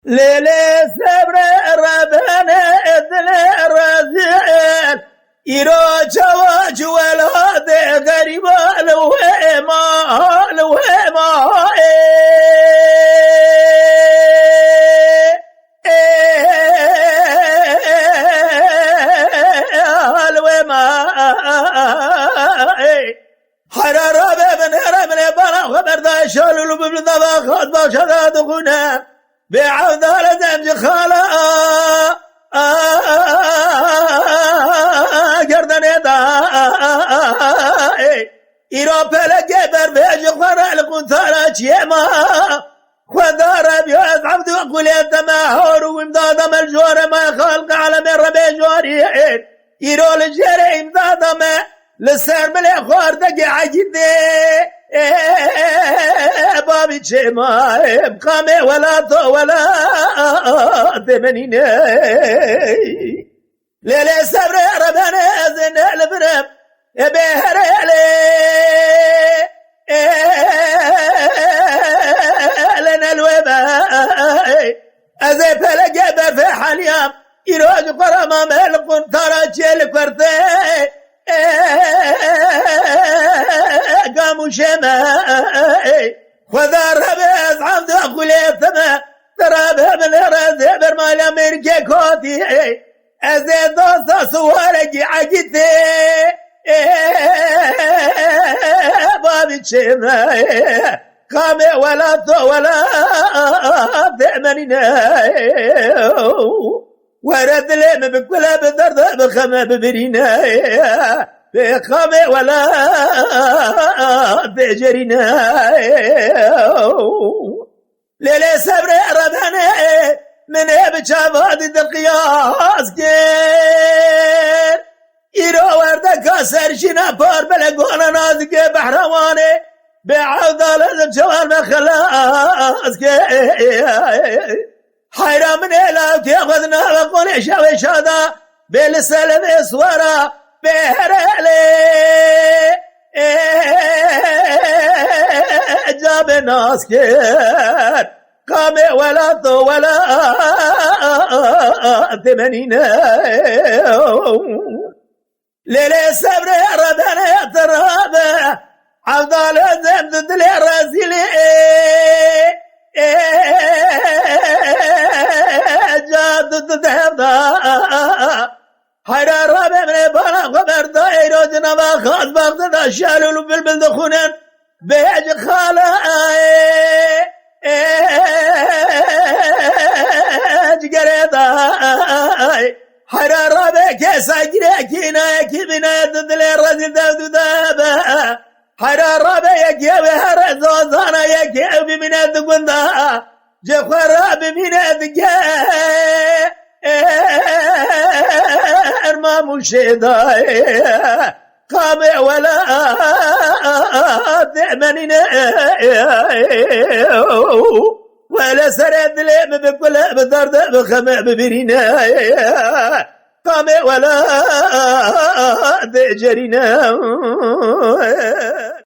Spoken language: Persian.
ليلي صبر ربنا إذن الرزيل إيرو جواج ولاد غريب الوهما حرارة بابن هرمن بنا خبردار شالو ببلدا خاد باشا دخونا بعود على دمج خالا گردن دا ایرا پلگه بر بیج خورا لقنطارا چیما خدا ربی از عبد و قلیت ما هارو امدادم الجوار ما خلق عالم ربی جواری ایرا لجر امدادم لسر ملی خوردگی عجیده بابي چما بقامي ولا تو ولا تمنيني ليلي صبر ربنا زين البرم بهر علي لنا الوبا ازي فلقى في حاليام يروج قرما ملقون ترى جيل كرتي قاموا شماء خذا ربز عبد أقولي ثما ترابها من رزي برمال أمريكا كوتي أزيد دوسة صورك عجتي بابي شماء قامي ولا تو ولا تأمننا ورد لهم بكل بدرد بخمة ببرينا بخمة ولا بجرينا ليلة صبر ربنا من بشافات القياس كير إيرو وردك سرشنا بار بلقونا نازك بحرواني بعودة لازم شوال مخلاص كير حيرا من إلاك يأخذنا وقول شاوي شادا بالسلم إسوارا بهرالي جاب الناس كير قامي ولا تو ولا ثمانين ليلي صبر ربنا يترابع عبدال الزمد دلي رازيلي جاد تهدا حيرا رابع من بانا خبر دايرو جنبا خاص باقت دا شالولو بالبلد خونن بيج خالا جگره دای حيرا رابع كيسا جريكينا يكيبنا ددلي رزيل دادو دابا حيرا رابع يكيوي هرزوزانا يكيوي من الدقندا جفرا بمينات ما مشيداي قامع ولا تأمننا ولا سرد لهم بكل بدرد بخمع ببرينا قامع ولا تجرينا